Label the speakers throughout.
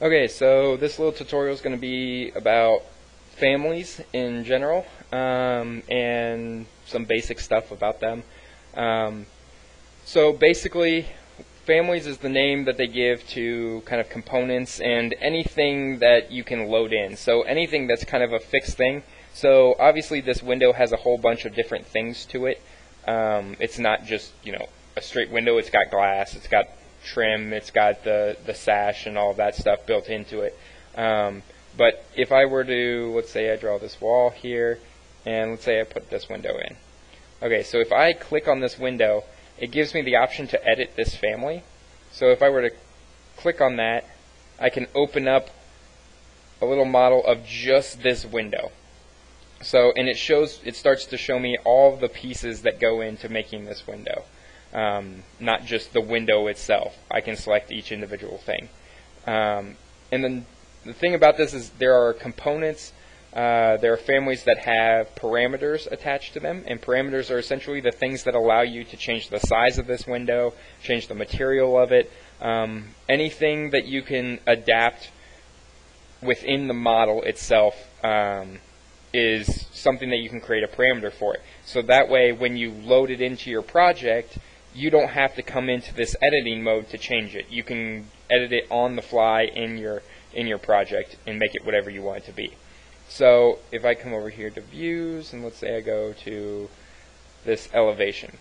Speaker 1: Okay, so this little tutorial is going to be about families in general, and some basic stuff about them. So basically, families is the name that they give to kind of components and anything that you can load in. So anything that's kind of a fixed thing. So obviously this window has a whole bunch of different things to it. It's not just, a straight window. It's got glass, it's got trim, it's got the sash and all of that stuff built into it. But if I were to, let's say I draw this wall here, and let's say I put this window in. Okay, so if I click on this window, it gives me the option to edit this family. So if I were to click on that, I can open up a little model of just this window. So, and it starts to show me all the pieces that go into making this window. Not just the window itself. I can select each individual thing. And then the thing about this is there are components, there are families that have parameters attached to them, and parameters are essentially the things that allow you to change the size of this window, change the material of it, anything that you can adapt within the model itself is something that you can create a parameter for it. So that way when you load it into your project, you don't have to come into this editing mode to change it. You can edit it on the fly in your project and make it whatever you want it to be. So if I come over here to views, and let's say I go to this elevation.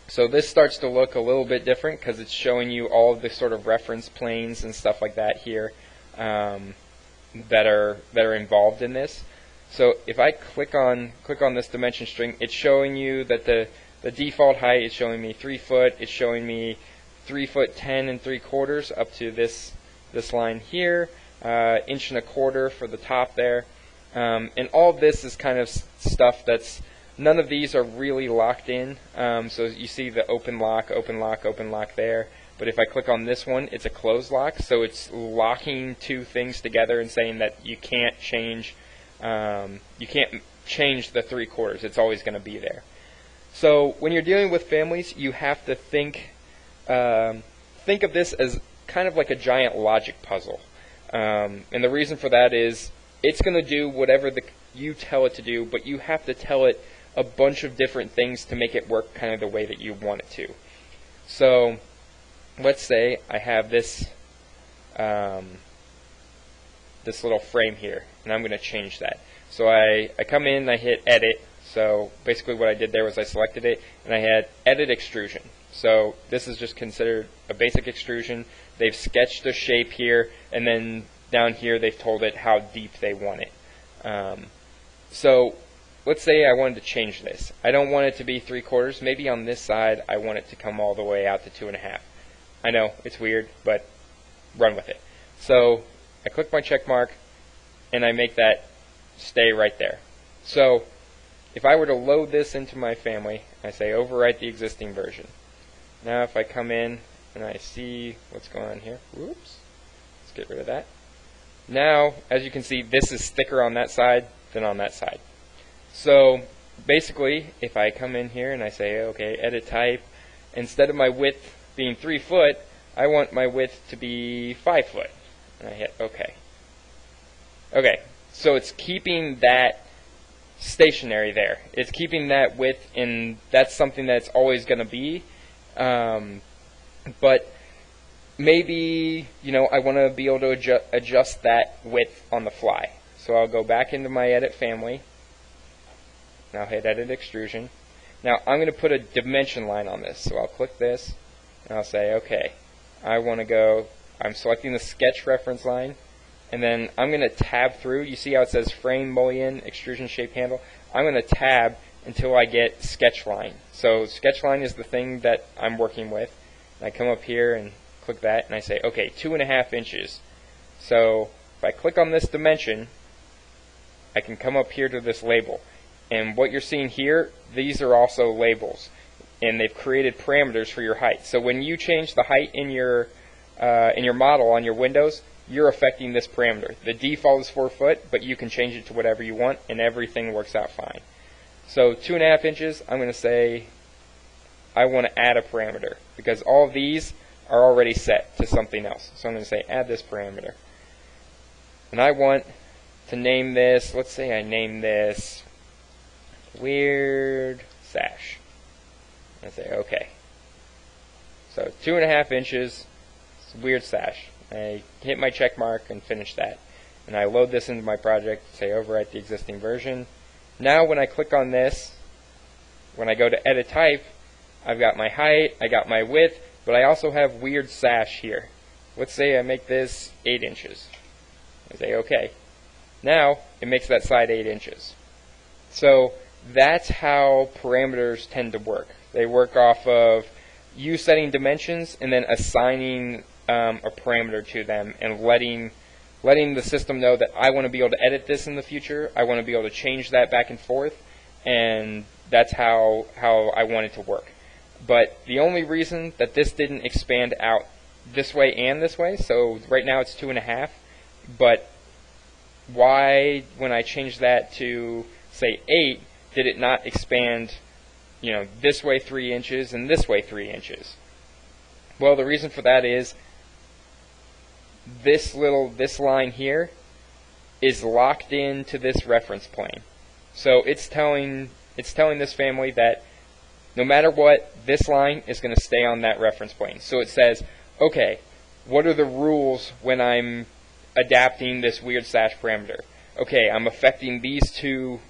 Speaker 1: So this starts to look a little bit different because it's showing you all of the sort of reference planes and stuff like that here that are involved in this. So if I click on this dimension string, it's showing you that the default height is showing me 3 foot. It's showing me 3 foot 10 3/4 up to this line here, 1 1/4 for the top there, and all this is kind of stuff that's none of these are really locked in. So you see the open lock, open lock, open lock there. But if I click on this one, it's a closed lock, so it's locking two things together and saying that you can't change. You can't change the 3/4. It's always going to be there. So when you're dealing with families, you have to think of this as kind of like a giant logic puzzle. And the reason for that is it's going to do whatever you tell it to do, but you have to tell it a bunch of different things to make it work kind of the way that you want it to. So let's say I have this this little frame here, and I'm going to change that. So I come in, I hit edit. So basically what I did there was I selected it, and I had edit extrusion. So this is just considered a basic extrusion. They've sketched a shape here, and then down here they've told it how deep they want it. So let's say I wanted to change this. I don't want it to be 3/4. Maybe on this side I want it to come all the way out to 2.5. I know, it's weird, but run with it. So I click my check mark, and I make that stay right there. So if I were to load this into my family, I say overwrite the existing version. Now if I come in and I see what's going on here, whoops, let's get rid of that. Now, as you can see, this is thicker on that side than on that side. So basically, if I come in here and I say, okay, edit type, instead of my width being 3 foot, I want my width to be 5 foot. And I hit OK. Okay, so it's keeping that stationary there. It's keeping that width, and that's something that's always going to be. But maybe, I want to be able to adjust that width on the fly. So I'll go back into my edit family. Now hit edit extrusion. Now I'm going to put a dimension line on this. So I'll click this, and I'll say, okay, I want to go, I'm selecting the sketch reference line, and then I'm going to tab through. You see how it says frame, mullion, extrusion shape handle? I'm going to tab until I get sketch line. So sketch line is the thing that I'm working with. And I come up here and click that, and I say, okay, 2.5 inches. So if I click on this dimension, I can come up here to this label. And what you're seeing here, these are also labels. And they've created parameters for your height. So when you change the height in your model on your windows, you're affecting this parameter. The default is 4 foot, but you can change it to whatever you want, and everything works out fine. So 2.5 inches, I'm going to say I want to add a parameter, because all of these are already set to something else. So I'm going to say add this parameter. and I want to name this, let's say I name this weird sash. I say OK. So 2.5 inches, weird sash. I hit my check mark and finish that. And I load this into my project, say overwrite the existing version. Now when I click on this, when I go to edit type, I've got my height, I got my width, but I also have weird sash here. Let's say I make this 8 inches. I say OK. Now it makes that side 8 inches. So that's how parameters tend to work. They work off of you setting dimensions and then assigning a parameter to them and letting the system know that I want to be able to edit this in the future. I want to be able to change that back and forth, and that's how I want it to work. But the only reason that this didn't expand out this way and this way, so right now it's 2.5, but why, when I changed that to say 8, did it not expand, this way 3 inches and this way 3 inches? Well, the reason for that is this line here is locked into this reference plane. So it's telling this family that no matter what, this line is going to stay on that reference plane. So it says, okay, what are the rules when I'm adapting this weird sash parameter? Okay, I'm affecting these two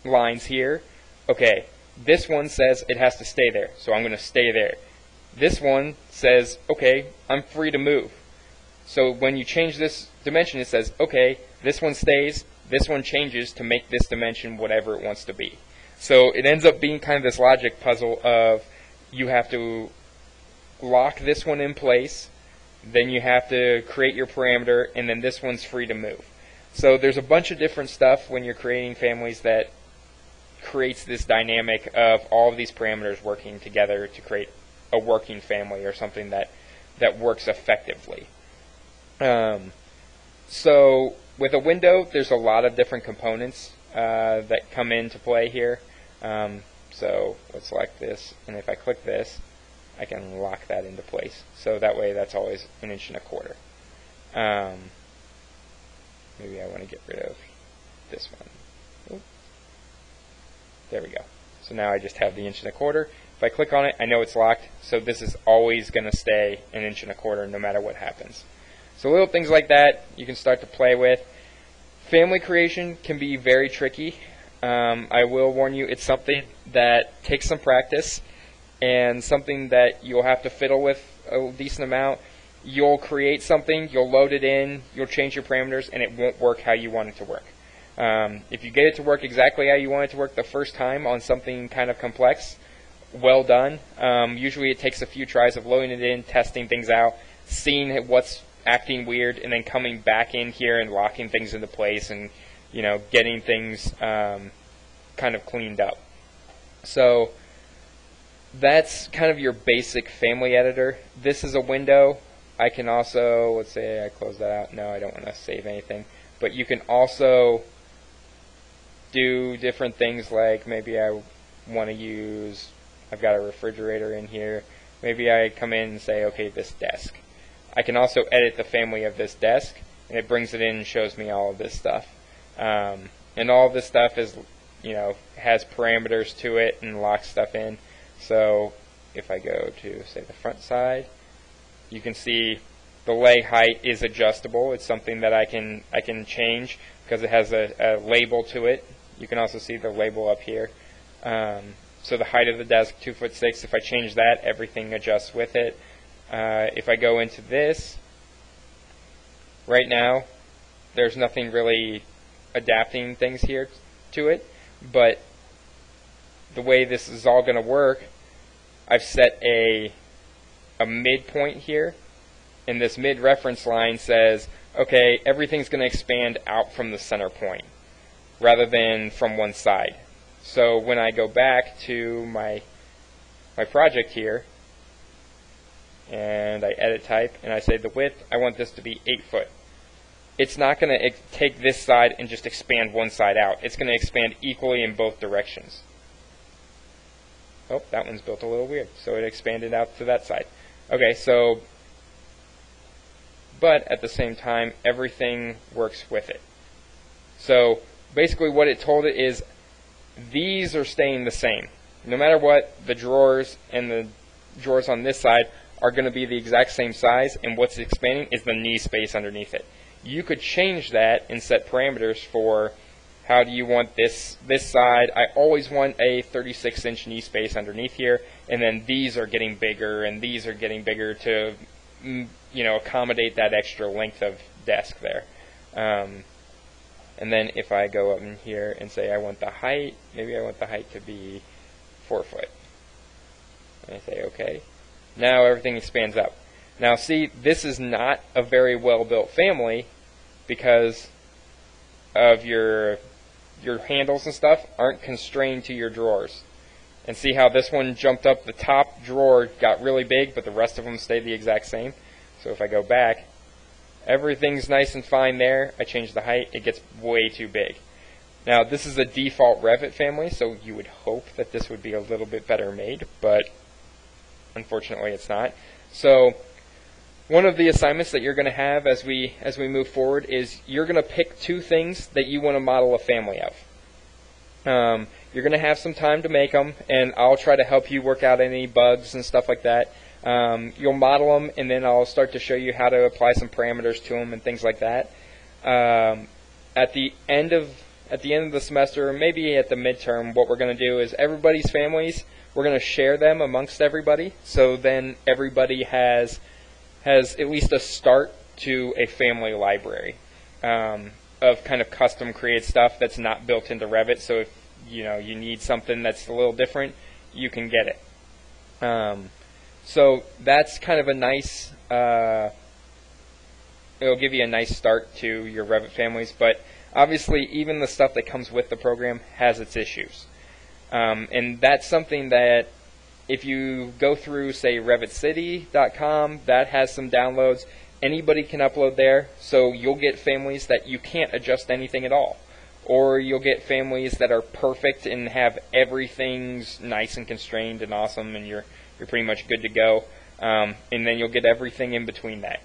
Speaker 1: lines here. Okay, this one says it has to stay there, so I'm going to stay there. This one says, okay, I'm free to move. So when you change this dimension, it says, okay, this one stays, this one changes to make this dimension whatever it wants to be. So it ends up being kind of this logic puzzle of you have to lock this one in place, then you have to create your parameter, and then this one's free to move. So there's a bunch of different stuff when you're creating families that creates this dynamic of all of these parameters working together to create a working family or something that works effectively. So with a window, there's a lot of different components that come into play here. So let's select this, and if I click this, I can lock that into place. So that way that's always 1.25 inches. Maybe I want to get rid of this one. Oop. There we go. So now I just have the 1.25 inches. If I click on it, I know it's locked, so this is always going to stay 1.25 inches no matter what happens. So little things like that you can start to play with. Family creation can be very tricky. I will warn you, it's something that takes some practice and something that you'll have to fiddle with a decent amount. You'll create something, you'll load it in, you'll change your parameters, and it won't work how you want it to work. If you get it to work exactly how you want it to work the first time on something kind of complex, well done. Usually it takes a few tries of loading it in, testing things out, seeing what's acting weird, and then coming back in here and locking things into place and getting things kind of cleaned up. So that's kind of your basic family editor. This is a window. I can also, let's say I close that out. No, I don't want to save anything. But you can also do different things, like maybe I want to use, I've got a refrigerator in here. Maybe I come in and say, okay, this desk. I can also edit the family of this desk, and it brings it in and shows me all of this stuff. And all of this stuff is, has parameters to it and locks stuff in. So if I go to, say, the front side, you can see the leg height is adjustable. It's something that I can change because it has a label to it. You can also see the label up here. So the height of the desk, 2'6". If I change that, everything adjusts with it. If I go into this, right now, there's nothing really adapting things here to it, but the way this is all going to work, I've set a midpoint here, and this mid-reference line says, okay, everything's going to expand out from the center point rather than from one side. So when I go back to my project here, and I edit type, and I say the width, I want this to be 8 foot. It's not going to take this side and just expand one side out. It's going to expand equally in both directions. Oh, that one's built a little weird. So it expanded out to that side. Okay, so, but at the same time, everything works with it. So basically what it told it is these are staying the same. No matter what, the drawers and the drawers on this side are going to be the exact same size, and what's expanding is the knee space underneath it. You could change that and set parameters for how do you want this side. I always want a 36-inch knee space underneath here, and then these are getting bigger and these are getting bigger to accommodate that extra length of desk there. And then if I go up in here and say I want the height, maybe I want the height to be 4 foot. And I say OK. Now everything expands up. Now see, this is not a very well built family because of your handles and stuff aren't constrained to your drawers. And see how this one jumped up, the top drawer got really big, but the rest of them stayed the exact same. So if I go back, everything's nice and fine there. I change the height, it gets way too big. Now this is a default Revit family, so you would hope that this would be a little bit better made, but unfortunately it's not. So one of the assignments that you're going to have as we move forward is you're going to pick 2 things that you want to model a family of. You're going to have some time to make them, and I'll try to help you work out any bugs and stuff like that. You'll model them, and then I'll start to show you how to apply some parameters to them and things like that. At the end of the semester, or maybe at the midterm, what we're going to do is everybody's families, we're going to share them amongst everybody, so then everybody has at least a start to a family library of kind of custom created stuff that's not built into Revit. So if you need something that's a little different, you can get it. So that's kind of a nice, it'll give you a nice start to your Revit families, but obviously even the stuff that comes with the program has its issues. And that's something that if you go through, say, RevitCity.com, that has some downloads. Anybody can upload there, so you'll get families that you can't adjust anything at all. Or you'll get families that are perfect and have everything's nice and constrained and awesome, and you're pretty much good to go. And then you'll get everything in between that.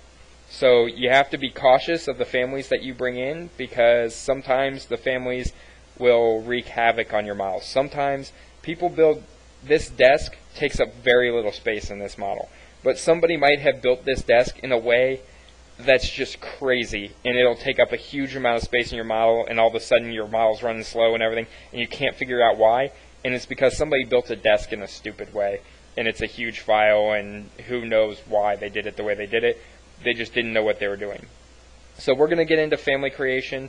Speaker 1: So you have to be cautious of the families that you bring in, because sometimes the families will wreak havoc on your models. Sometimes people build this desk takes up very little space in this model, but somebody might have built this desk in a way that's just crazy, and it'll take up a huge amount of space in your model, and all of a sudden your model's running slow and everything, and you can't figure out why, and it's because somebody built a desk in a stupid way, and it's a huge file, and who knows why they did it the way they did it. They just didn't know what they were doing. So we're going to get into family creation.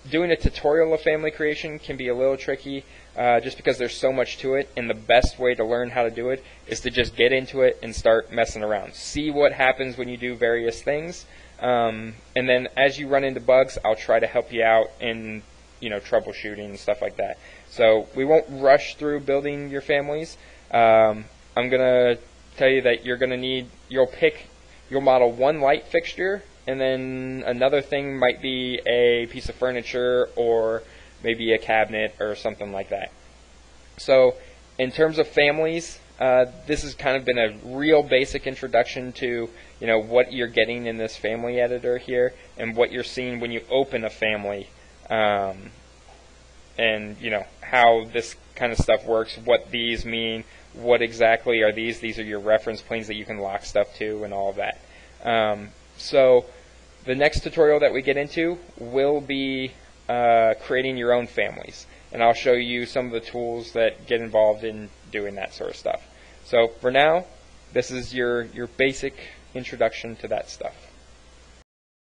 Speaker 1: Doing a tutorial of family creation can be a little tricky just because there's so much to it, and the best way to learn how to do it is to just get into it and start messing around. See what happens when you do various things, and then as you run into bugs, I'll try to help you out in troubleshooting and stuff like that. So we won't rush through building your families. I'm going to tell you that you'll model one light fixture, and then another thing might be a piece of furniture or maybe a cabinet or something like that. So in terms of families, this has kind of been a real basic introduction to what you're getting in this family editor here and what you're seeing when you open a family, and how this kind of stuff works, what these mean, what exactly are these. These are your reference planes that you can lock stuff to and all of that. So the next tutorial that we get into will be creating your own families, and I'll show you some of the tools that get involved in doing that sort of stuff. So for now, this is your basic introduction to that stuff.